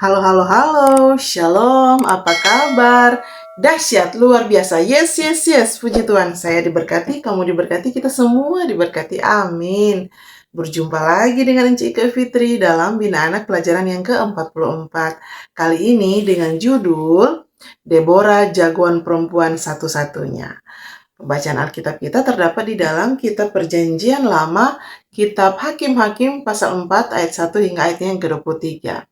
Halo, halo, halo, shalom, apa kabar? Dahsyat, luar biasa, yes, yes, yes, puji Tuhan, saya diberkati, kamu diberkati, kita semua diberkati, amin. Berjumpa lagi dengan Encik Fitri dalam Bina Anak pelajaran yang ke-44. Kali ini dengan judul, Deborah Jagoan Perempuan Satu-Satunya. Pembacaan Alkitab kita terdapat di dalam Kitab Perjanjian Lama, Kitab Hakim-Hakim pasal 4 ayat 1 hingga ayatnya yang ke-23.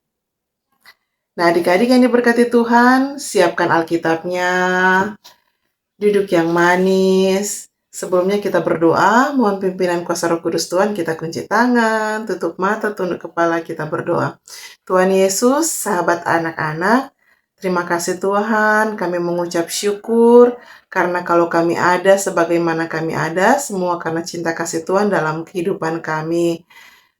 Nah, adik-adik yang diberkati Tuhan, siapkan Alkitabnya, duduk yang manis. Sebelumnya kita berdoa, mohon pimpinan kuasa Roh Kudus Tuhan, kita kunci tangan, tutup mata, tunduk kepala, kita berdoa. Tuhan Yesus, sahabat anak-anak, terima kasih Tuhan, kami mengucap syukur, karena kalau kami ada sebagaimana kami ada, semua karena cinta kasih Tuhan dalam kehidupan kami.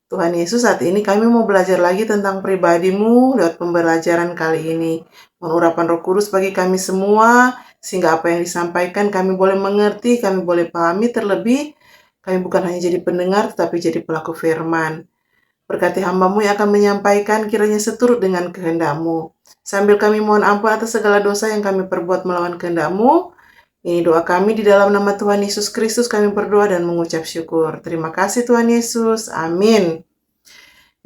Tuhan Yesus, saat ini kami mau belajar lagi tentang pribadi-Mu lewat pembelajaran kali ini. Mohon urapan Roh Kudus bagi kami semua, sehingga apa yang disampaikan kami boleh mengerti, kami boleh pahami, terlebih kami bukan hanya jadi pendengar, tetapi jadi pelaku firman. Berkati hamba-Mu yang akan menyampaikan, kiranya seturut dengan kehendak-Mu. Sambil kami mohon ampun atas segala dosa yang kami perbuat melawan kehendak-Mu. Ini doa kami di dalam nama Tuhan Yesus Kristus, kami berdoa dan mengucap syukur. Terima kasih Tuhan Yesus. Amin.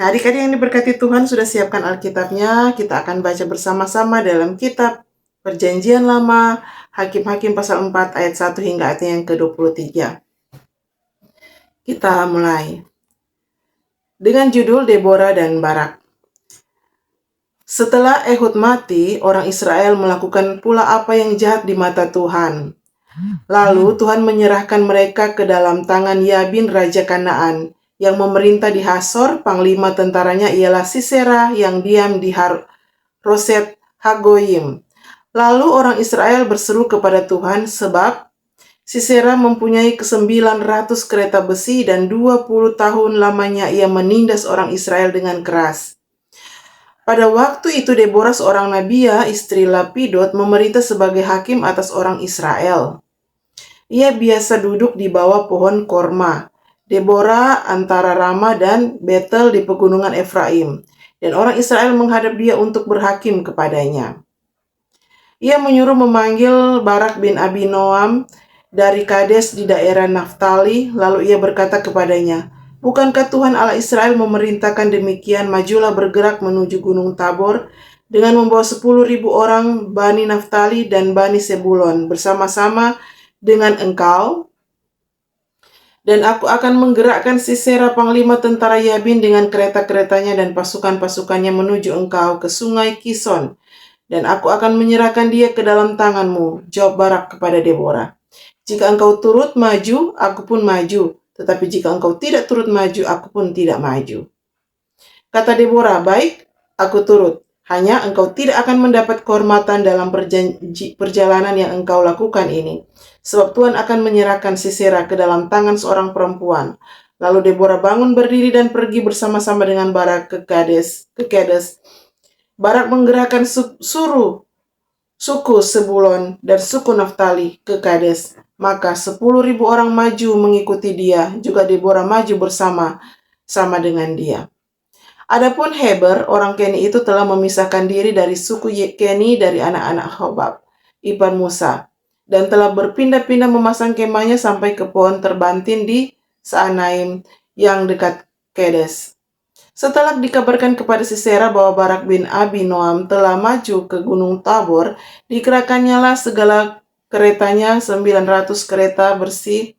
Nah, adik-adik yang diberkati Tuhan, sudah siapkan Alkitabnya. Kita akan baca bersama-sama dalam Kitab Perjanjian Lama, Hakim-Hakim pasal 4 ayat 1 hingga ayat yang ke-23. Kita mulai. Dengan judul Deborah dan Barak. Setelah Ehud mati, orang Israel melakukan pula apa yang jahat di mata Tuhan. Lalu Tuhan menyerahkan mereka ke dalam tangan Yabin Raja Kanaan, yang memerintah di Hasor. Panglima tentaranya ialah Sisera yang diam di Roset Hagoyim. Lalu orang Israel berseru kepada Tuhan, sebab Sisera mempunyai 900 kereta besi dan 20 tahun lamanya ia menindas orang Israel dengan keras. Pada waktu itu Deborah seorang nabiah, istri Lapidot, memerintah sebagai hakim atas orang Israel. Ia biasa duduk di bawah pohon korma, Deborah antara Rama dan Betel di pegunungan Efraim, dan orang Israel menghadap dia untuk berhakim kepadanya. Ia menyuruh memanggil Barak bin Abinoam dari Kades di daerah Naftali, lalu ia berkata kepadanya, "Bukankah Tuhan Allah Israel memerintahkan demikian, majulah bergerak menuju Gunung Tabor dengan membawa 10.000 orang Bani Naftali dan Bani Sebulon bersama-sama dengan engkau? Dan aku akan menggerakkan Sisera panglima tentara Yabin dengan kereta-keretanya dan pasukan-pasukannya menuju engkau ke sungai Kison. Dan aku akan menyerahkan dia ke dalam tanganmu," jawab Barak kepada Deborah. "Jika engkau turut maju, aku pun maju. Tetapi jika engkau tidak turut maju, aku pun tidak maju." Kata Deborah, "Baik, aku turut. Hanya engkau tidak akan mendapat kehormatan dalam perjalanan yang engkau lakukan ini. Sebab Tuhan akan menyerahkan Sisera ke dalam tangan seorang perempuan." Lalu Deborah bangun berdiri dan pergi bersama-sama dengan Barak ke Kades. Barak menggerakkan suku Sebulon dan suku Naftali ke Kades. Maka 10.000 orang maju mengikuti dia, juga Deborah maju bersama-sama dengan dia. Adapun Heber, orang Keni itu telah memisahkan diri dari suku Keni dari anak-anak Hobab, ipar Musa, dan telah berpindah-pindah memasang kemahnya sampai ke pohon terbantin di Saanaim yang dekat Kades. Setelah dikabarkan kepada Sisera bahwa Barak bin Abinoam telah maju ke Gunung Tabor, dikerahkannyalah segala keretanya 900 kereta bersih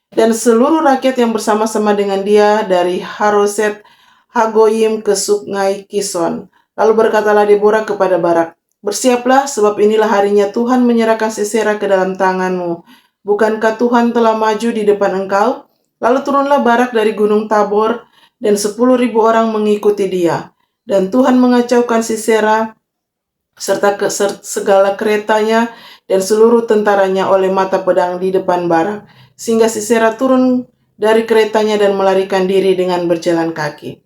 dan seluruh rakyat yang bersama-sama dengan dia dari Haroset Hagoyim ke sungai Kison. Lalu berkatalah Deborah kepada Barak, "Bersiaplah, sebab inilah harinya Tuhan menyerahkan Sisera ke dalam tanganmu. Bukankah Tuhan telah maju di depan engkau?" Lalu turunlah Barak dari Gunung Tabor, dan 10.000 orang mengikuti dia. Dan Tuhan mengacaukan Sisera serta segala keretanya dan seluruh tentaranya oleh mata pedang di depan Barak, sehingga Sisera turun dari keretanya dan melarikan diri dengan berjalan kaki.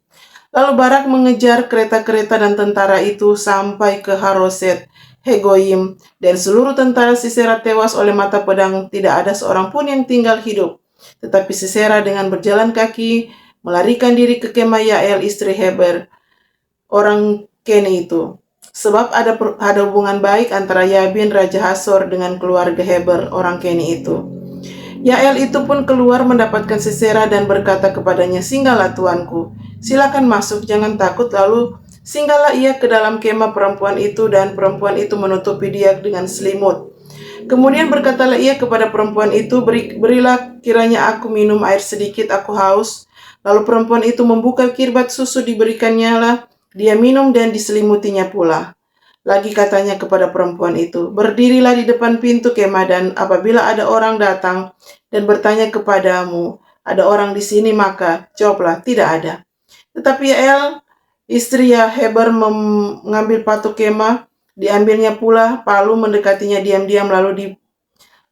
Lalu Barak mengejar kereta-kereta dan tentara itu sampai ke Haroset Hagoyim, dan seluruh tentara Sisera tewas oleh mata pedang, tidak ada seorang pun yang tinggal hidup. Tetapi Sisera dengan berjalan kaki melarikan diri ke kemah Yael istri Heber, orang Keni itu. Sebab ada hubungan baik antara Yabin Raja Hasor dengan keluarga Heber orang Keni itu. Yael itu pun keluar mendapatkan Sisera dan berkata kepadanya, "Singgahlah tuanku, silakan masuk, jangan takut." Lalu singgahlah ia ke dalam kemah perempuan itu, dan perempuan itu menutupi dia dengan selimut. Kemudian berkatalah ia kepada perempuan itu, "Berilah kiranya aku minum air sedikit, aku haus." Lalu perempuan itu membuka kirbat susu, diberikannya lah, dia minum dan diselimutinya pula. Lagi katanya kepada perempuan itu, "Berdirilah di depan pintu kemah, dan apabila ada orang datang dan bertanya kepadamu, 'Ada orang di sini?' maka jawablah, 'Tidak ada.'" Tetapi Yael, istri Heber, mengambil patuk kemah, diambilnya pula palu, mendekatinya diam-diam, lalu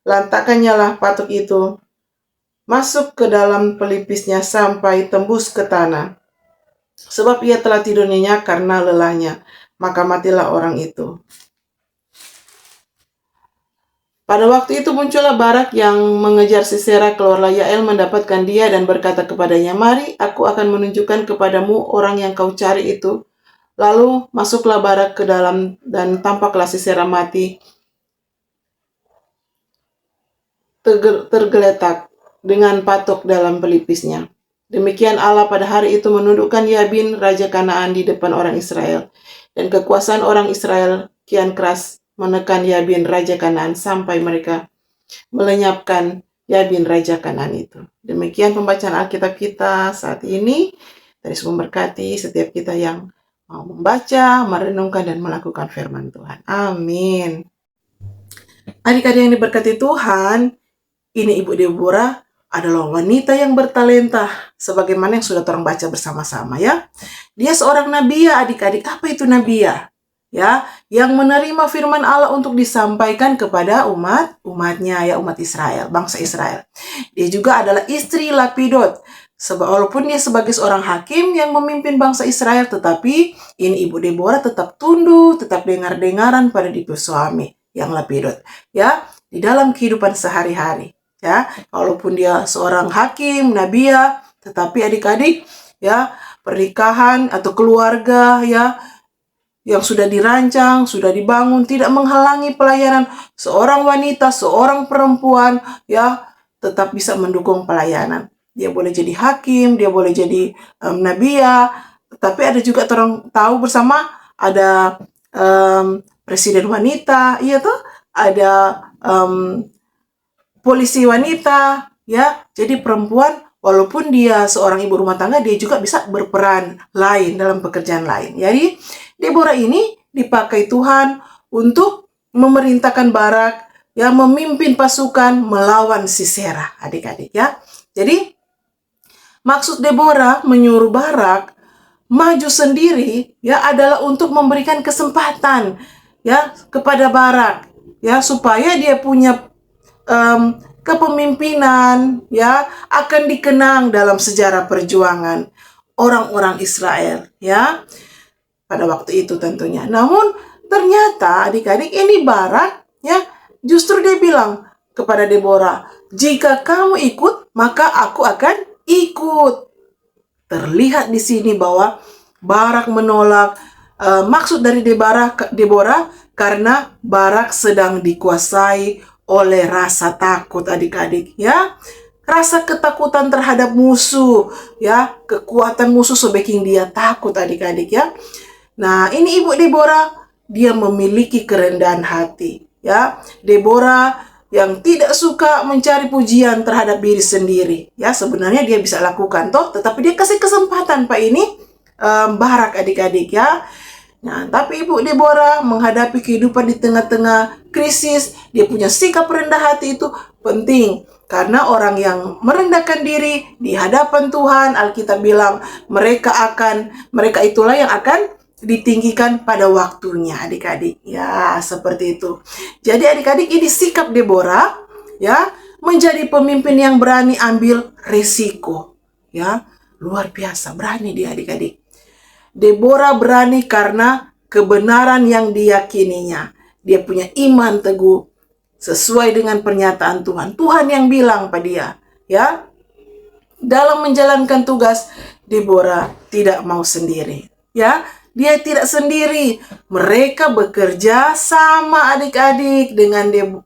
dilantakkannya lah patuk itu masuk ke dalam pelipisnya sampai tembus ke tanah. Sebab ia telah tidur nyenyak karena lelahnya. Maka matilah orang itu. Pada waktu itu muncullah Barak yang mengejar Sisera. Keluarlah Yael mendapatkan dia dan berkata kepadanya, "Mari, aku akan menunjukkan kepadamu orang yang kau cari itu." Lalu masuklah Barak ke dalam, dan tampaklah Sisera mati tergeletak dengan patok dalam pelipisnya. Demikian Allah pada hari itu menundukkan Yabin Raja Kanaan di depan orang Israel. Dan kekuasaan orang Israel kian keras menekan Yabin Raja Kanaan sampai mereka melenyapkan Yabin Raja Kanaan itu. Demikian pembacaan Alkitab kita saat ini. Tuhan memberkati setiap kita yang mau membaca, merenungkan, dan melakukan firman Tuhan. Amin. Adik-adik yang diberkati Tuhan, ini Ibu Deborah adalah wanita yang bertalenta, sebagaimana yang sudah orang baca bersama-sama ya. Dia seorang nabiya, adik-adik. Apa itu nabiya? Ya, yang menerima firman Allah untuk disampaikan kepada umatnya, ya, umat Israel, bangsa Israel. Dia juga adalah istri Lapidot. Walaupun dia sebagai seorang hakim yang memimpin bangsa Israel, tetapi ini Ibu Deborah tetap tunduk, tetap dengar-dengaran pada ibu suami yang Lapidot. Ya, di dalam kehidupan sehari-hari. Ya, walaupun dia seorang hakim, nabiya, tetapi adik-adik, ya, pernikahan atau keluarga, ya, yang sudah dirancang, sudah dibangun, tidak menghalangi pelayanan seorang wanita, seorang perempuan, ya, tetap bisa mendukung pelayanan. Dia boleh jadi hakim, dia boleh jadi nabiya, tetapi ada juga orang tahu bersama, ada presiden wanita, iya tuh, ada polisi wanita, ya. Jadi perempuan, walaupun dia seorang ibu rumah tangga, dia juga bisa berperan lain dalam pekerjaan lain. Jadi Deborah ini dipakai Tuhan untuk memerintahkan Barak, ya, memimpin pasukan melawan Sisera, adik-adik ya. Jadi maksud Deborah menyuruh Barak maju sendiri, ya, adalah untuk memberikan kesempatan, ya, kepada Barak, ya, supaya dia punya kepemimpinan, ya, akan dikenang dalam sejarah perjuangan orang-orang Israel, ya, pada waktu itu tentunya. Namun ternyata adik-adik, ini Barak, ya, justru dia bilang kepada Deborah, "Jika kamu ikut, maka aku akan ikut." Terlihat di sini bahwa Barak menolak. Maksud dari Deborah karena Barak sedang dikuasai oleh rasa takut, adik-adik, ya. Rasa ketakutan terhadap musuh, ya. Kekuatan musuh sebaking dia takut, adik-adik, ya. Nah, ini Ibu Deborah, dia memiliki kerendahan hati, ya. Deborah yang tidak suka mencari pujian terhadap diri sendiri, ya. Sebenarnya dia bisa lakukan toh, tetapi dia kasih kesempatan Pak ini Barak, adik-adik, ya. Nah, tapi Ibu Deborah menghadapi kehidupan di tengah-tengah krisis, dia punya sikap rendah hati itu penting. Karena orang yang merendahkan diri di hadapan Tuhan, Alkitab bilang, mereka itulah yang akan ditinggikan pada waktunya, adik-adik. Ya, seperti itu. Jadi adik-adik, ini sikap Deborah, ya, menjadi pemimpin yang berani ambil resiko. Ya, luar biasa, berani dia, adik-adik. Deborah berani karena kebenaran yang diyakininya. Dia punya iman teguh sesuai dengan pernyataan Tuhan. Tuhan yang bilang pada dia, ya. Dalam menjalankan tugas, Deborah tidak mau sendiri, ya. dia tidak sendiri. Mereka bekerja sama adik-adik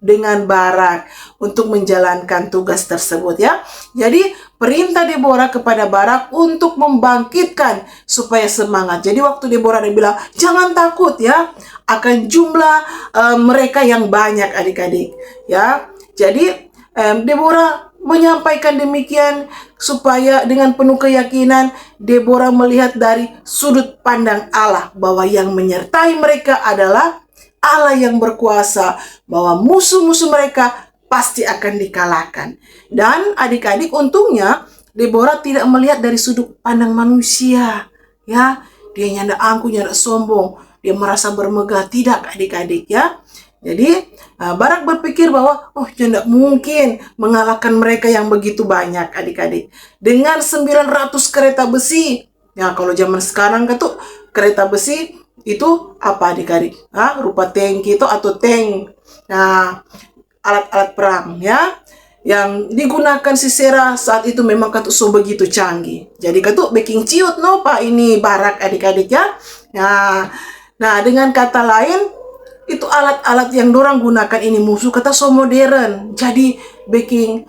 dengan Barak untuk menjalankan tugas tersebut ya. Jadi perintah Deborah kepada Barak untuk membangkitkan supaya semangat. Jadi waktu Deborah dia bilang, jangan takut ya akan jumlah mereka yang banyak adik-adik ya. Jadi Deborah menyampaikan demikian supaya dengan penuh keyakinan Deborah melihat dari sudut pandang Allah bahwa yang menyertai mereka adalah Allah yang berkuasa, bahwa musuh-musuh mereka pasti akan dikalahkan. Dan adik-adik, untungnya Deborah tidak melihat dari sudut pandang manusia ya. Dia nyanda angkuh, nyanda sombong, dia merasa bermegah, tidak adik-adik ya. Jadi Barak berpikir bahwa tidak mungkin mengalahkan mereka yang begitu banyak adik-adik. Dengan 900 kereta besi. Ya kalau zaman sekarang kan tuh kereta besi itu apa adik-adik? Rupa tanki itu atau tank. Nah, alat-alat perang ya. Yang digunakan Sisera saat itu memang kan tuh so begitu canggih. Jadi kan tuh baking ciut no Pak ini Barak adik-adik ya. Nah, dengan kata lain, itu alat-alat yang dorang gunakan ini musuh kata so modern. Jadi baking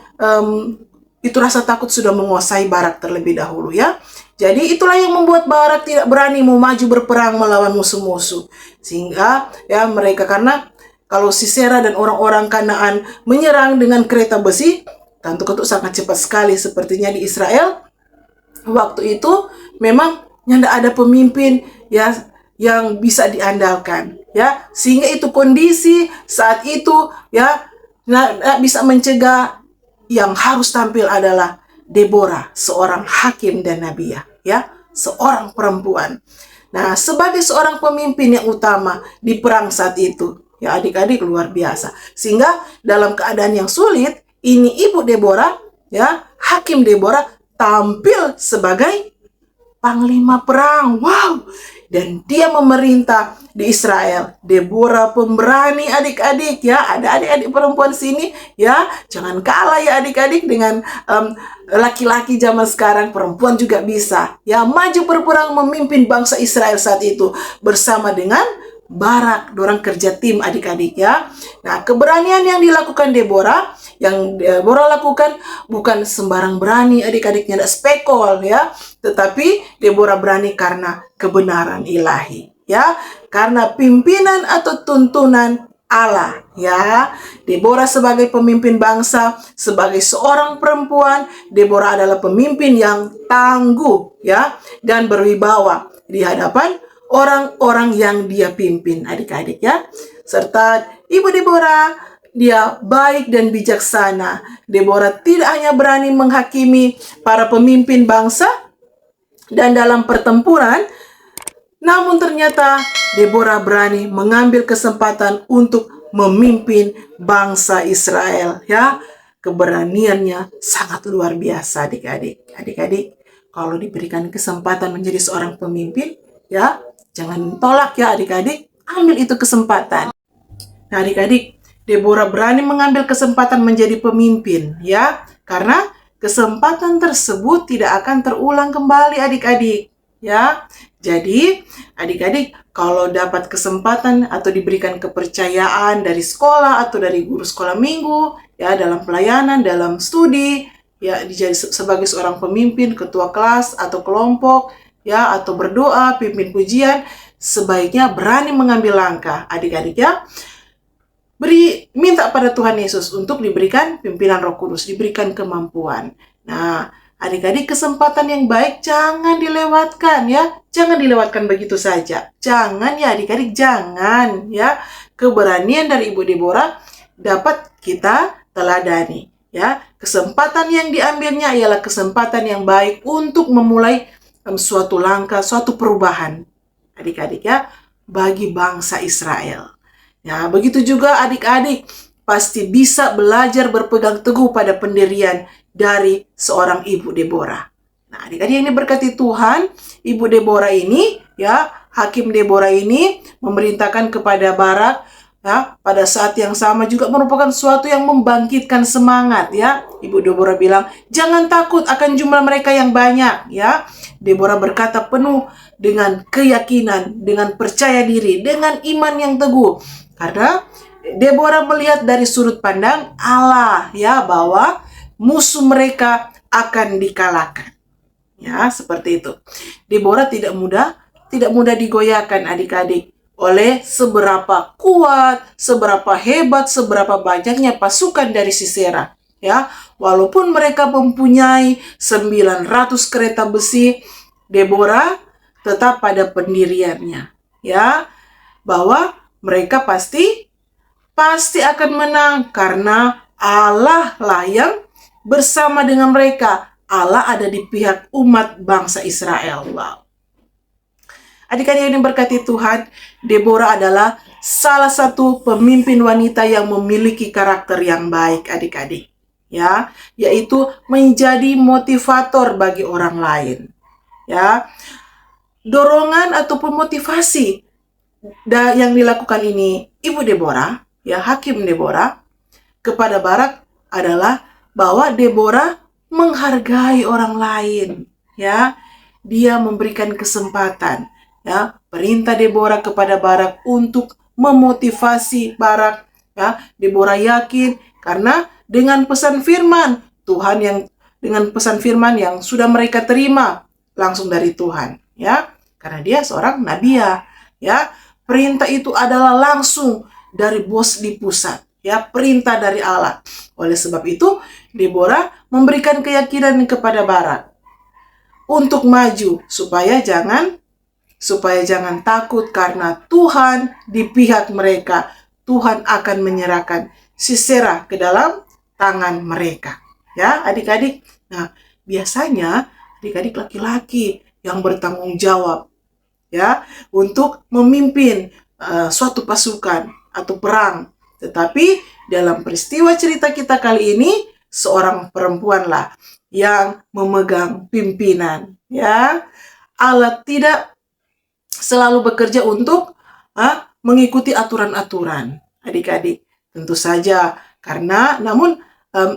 itu rasa takut sudah menguasai Barak terlebih dahulu ya. Jadi itulah yang membuat Barak tidak berani mau maju berperang melawan musuh-musuh. Sehingga ya mereka, karena kalau Sisera dan orang-orang Kanaan menyerang dengan kereta besi, tentu itu sangat cepat sekali. Sepertinya di Israel waktu itu memang nyanda ada pemimpin ya yang bisa diandalkan ya, sehingga itu kondisi saat itu ya bisa mencegah. Yang harus tampil adalah Deborah, seorang hakim dan nabiah ya, seorang perempuan. Nah, sebagai seorang pemimpin yang utama di perang saat itu ya adik-adik, luar biasa. Sehingga dalam keadaan yang sulit ini ibu Deborah ya, hakim Deborah tampil sebagai panglima perang. Wow. Dan dia memerintah di Israel. Deborah pemberani adik-adik ya. Ada adik-adik perempuan sini ya. Jangan kalah ya adik-adik dengan laki-laki zaman sekarang. Perempuan juga bisa ya maju berperang memimpin bangsa Israel saat itu bersama dengan Barak. Dorang kerja tim adik-adik ya. Nah, keberanian yang dilakukan Deborah, yang Deborah lakukan bukan sembarang berani adik-adiknya, tidak spekol ya, tetapi Deborah berani karena kebenaran ilahi ya, karena pimpinan atau tuntunan Allah ya. Deborah sebagai pemimpin bangsa, sebagai seorang perempuan, Deborah adalah pemimpin yang tangguh ya dan berwibawa di hadapan orang-orang yang dia pimpin adik-adik ya. Serta ibu Deborah, dia baik dan bijaksana. Deborah tidak hanya berani menghakimi para pemimpin bangsa dan dalam pertempuran, namun ternyata Deborah berani mengambil kesempatan untuk memimpin bangsa Israel ya. Keberaniannya sangat luar biasa adik-adik. Adik-adik, kalau diberikan kesempatan menjadi seorang pemimpin ya, jangan tolak ya adik-adik, ambil itu kesempatan. Nah adik-adik, Deborah berani mengambil kesempatan menjadi pemimpin ya, karena kesempatan tersebut tidak akan terulang kembali adik-adik ya. Jadi adik-adik kalau dapat kesempatan atau diberikan kepercayaan dari sekolah atau dari guru sekolah minggu ya, dalam pelayanan, dalam studi ya, dijadi sebagai seorang pemimpin, ketua kelas atau kelompok ya, atau berdoa, pimpin pujian, sebaiknya berani mengambil langkah adik-adik ya. Minta pada Tuhan Yesus untuk diberikan pimpinan Roh Kudus, diberikan kemampuan. Nah, adik-adik, kesempatan yang baik jangan dilewatkan ya. Jangan dilewatkan begitu saja. Jangan ya adik-adik, jangan ya. Keberanian dari Ibu Deborah dapat kita teladani ya. Kesempatan yang diambilnya ialah kesempatan yang baik untuk memulai suatu langkah, suatu perubahan adik-adik ya, bagi bangsa Israel. Ya, begitu juga adik-adik pasti bisa belajar berpegang teguh pada pendirian dari seorang Ibu Deborah. Nah, adik-adik yang diberkati Tuhan, Ibu Deborah ini ya, hakim Deborah ini memerintahkan kepada Barak ya, pada saat yang sama juga merupakan sesuatu yang membangkitkan semangat ya. Ibu Deborah bilang, jangan takut akan jumlah mereka yang banyak ya. Deborah berkata penuh dengan keyakinan, dengan percaya diri, dengan iman yang teguh. Karena Deborah melihat dari sudut pandang Allah, ya, bahwa musuh mereka akan dikalahkan. Ya, seperti itu. Deborah tidak mudah digoyahkan adik-adik oleh seberapa kuat, seberapa hebat, seberapa banyaknya pasukan dari Sisera. Ya, walaupun mereka mempunyai 900 kereta besi, Deborah tetap pada pendiriannya. Ya, bahwa mereka pasti akan menang karena Allah lah yang bersama dengan mereka. Allah ada di pihak umat bangsa Israel. Wow. Adik-adik yang diberkati Tuhan, Deborah adalah salah satu pemimpin wanita yang memiliki karakter yang baik, adik-adik. Ya, yaitu menjadi motivator bagi orang lain. Ya, dorongan ataupun motivasi yang dilakukan ini Ibu Deborah, ya, Hakim Deborah, kepada Barak adalah bahwa Deborah menghargai orang lain, ya. Dia memberikan kesempatan, ya. Perintah Deborah kepada Barak untuk memotivasi Barak, ya. Deborah yakin karena dengan pesan firman yang sudah mereka terima langsung dari Tuhan, ya. Karena dia seorang nabiya, ya. Perintah itu adalah langsung dari bos di pusat, ya, perintah dari Allah. Oleh sebab itu, Deborah memberikan keyakinan kepada Barak untuk maju supaya jangan takut karena Tuhan di pihak mereka. Tuhan akan menyerahkan Sisera ke dalam tangan mereka. Ya, adik-adik. Nah, biasanya adik-adik laki-laki yang bertanggung jawab, ya, untuk memimpin suatu pasukan atau perang. Tetapi dalam peristiwa cerita kita kali ini, seorang perempuanlah yang memegang pimpinan, ya. Allah tidak selalu bekerja untuk mengikuti aturan-aturan, adik-adik. Tentu saja namun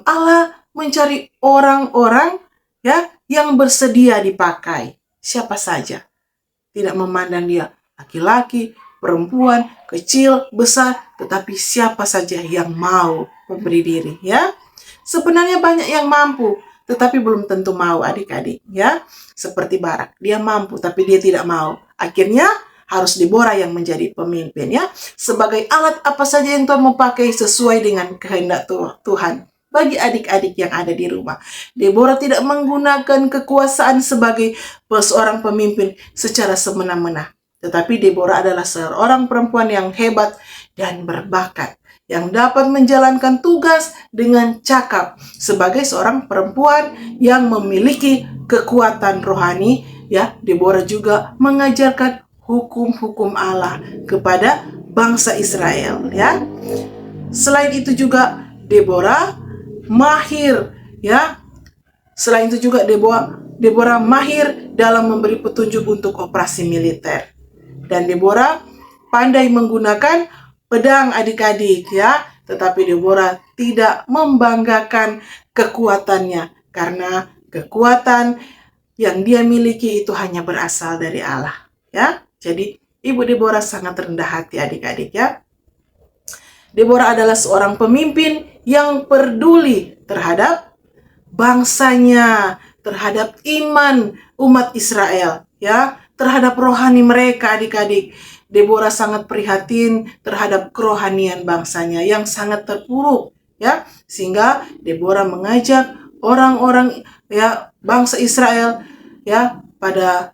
Allah mencari orang-orang, ya, yang bersedia dipakai. Siapa saja. Tidak memandang dia laki-laki, perempuan, kecil, besar, tetapi siapa saja yang mau memberi diri, ya. Sebenarnya banyak yang mampu, tetapi belum tentu mau, adik-adik, ya. Seperti Barak, dia mampu tapi dia tidak mau. Akhirnya harus Deborah yang menjadi pemimpin, ya. Sebagai alat apa saja yang Tuhan mau pakai sesuai dengan kehendak Tuhan. Bagi adik-adik yang ada di rumah, Deborah tidak menggunakan kekuasaan sebagai seorang pemimpin secara semena-mena. Tetapi Deborah adalah seorang perempuan yang hebat dan berbakat, yang dapat menjalankan tugas dengan cakap sebagai seorang perempuan yang memiliki kekuatan rohani, ya. Deborah juga mengajarkan hukum-hukum Allah kepada bangsa Israel, ya. Selain itu juga Deborah mahir, ya. Selain itu juga Deborah mahir dalam memberi petunjuk untuk operasi militer. Dan Deborah pandai menggunakan pedang, adik-adik, ya. Tetapi Deborah tidak membanggakan kekuatannya karena kekuatan yang dia miliki itu hanya berasal dari Allah, ya. Jadi Ibu Deborah sangat rendah hati, adik-adik, ya. Deborah adalah seorang pemimpin yang peduli terhadap bangsanya, terhadap iman umat Israel, ya, terhadap rohani mereka, adik-adik. Deborah sangat prihatin terhadap kerohanian bangsanya yang sangat terpuruk, ya, sehingga Deborah mengajak orang-orang, ya, bangsa Israel, ya, pada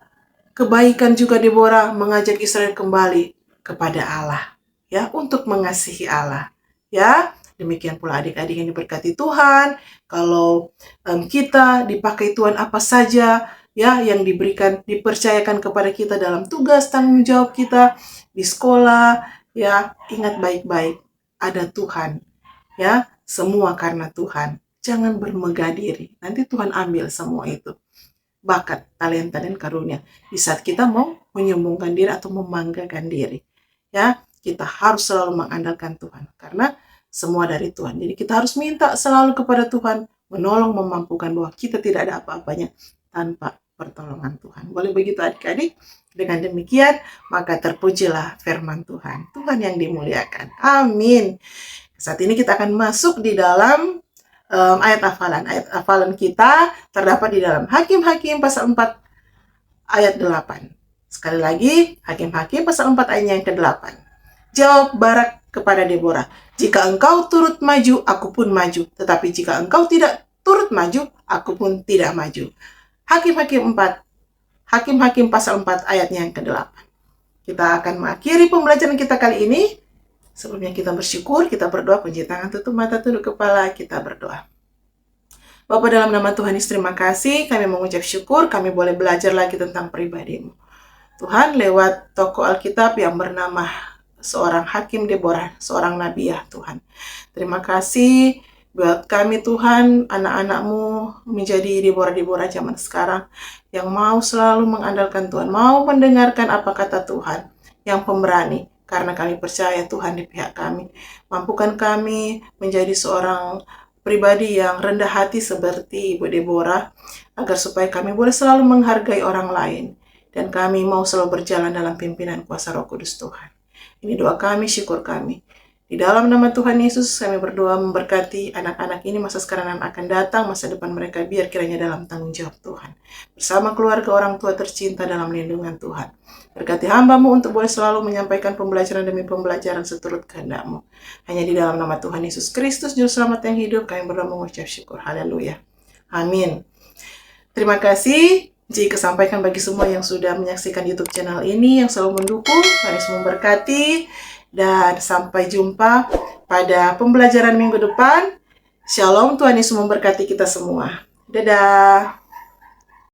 kebaikan juga. Deborah mengajak Israel kembali kepada Allah, ya, untuk mengasihi Allah, ya. Demikian pula adik-adik yang diberkati Tuhan. Kalau kita dipakai Tuhan apa saja, ya, yang dipercayakan kepada kita dalam tugas tanggung jawab kita di sekolah, ya, ingat baik-baik, ada Tuhan, ya, semua karena Tuhan. Jangan bermegah diri, nanti Tuhan ambil semua itu. Bakat, talenta, dan karunia di saat kita mau menyombongkan diri atau membanggakan diri, ya. Kita harus selalu mengandalkan Tuhan karena semua dari Tuhan. Jadi kita harus minta selalu kepada Tuhan menolong, memampukan, bahwa kita tidak ada apa-apanya tanpa pertolongan Tuhan. Boleh begitu adik-adik? Dengan demikian, maka terpujilah firman Tuhan. Tuhan yang dimuliakan. Amin. Saat ini kita akan masuk di dalam ayat hafalan. Ayat hafalan kita terdapat di dalam Hakim-Hakim pasal 4 ayat 8. Sekali lagi, Hakim-Hakim pasal 4 ayat yang ke-8. Jawab Barak kepada Deborah, jika engkau turut maju, aku pun maju. Tetapi jika engkau tidak turut maju, aku pun tidak maju. Hakim-Hakim 4, Hakim-Hakim pasal 4 ayatnya yang ke-8. Kita akan mengakhiri pembelajaran kita kali ini. Sebelumnya kita bersyukur, kita berdoa, kunci tangan, tutup mata, tunduk kepala, kita berdoa. Bapa, dalam nama Tuhan Yesus, terima kasih, kami mengucap syukur, kami boleh belajar lagi tentang pribadi-Mu. Tuhan, lewat tokoh Alkitab yang bernama seorang Hakim Deborah, seorang nabi ya Tuhan. Terima kasih buat kami Tuhan, anak-anak-Mu menjadi Deborah-Deborah zaman sekarang yang mau selalu mengandalkan Tuhan, mau mendengarkan apa kata Tuhan, yang pemberani. Karena kami percaya Tuhan di pihak kami. Mampukan kami menjadi seorang pribadi yang rendah hati seperti Ibu Deborah, agar supaya kami boleh selalu menghargai orang lain. Dan kami mau selalu berjalan dalam pimpinan kuasa Roh Kudus Tuhan. Ini doa kami, syukur kami. Di dalam nama Tuhan Yesus, kami berdoa memberkati anak-anak ini masa sekarang dan akan datang, masa depan mereka biar kiranya dalam tanggung jawab Tuhan. Bersama keluarga orang tua tercinta dalam lindungan Tuhan. Berkati hamba-Mu untuk boleh selalu menyampaikan pembelajaran demi pembelajaran seturut kehendak-Mu. Hanya di dalam nama Tuhan Yesus Kristus, Juru Selamat yang hidup, kami berdoa mengucap syukur. Haleluya. Amin. Terima kasih. Jika sampaikan bagi semua yang sudah menyaksikan YouTube channel ini, yang selalu mendukung, Tuhan Yesus memberkati. Dan sampai jumpa pada pembelajaran minggu depan. Shalom, Tuhan Yesus memberkati kita semua. Dadah.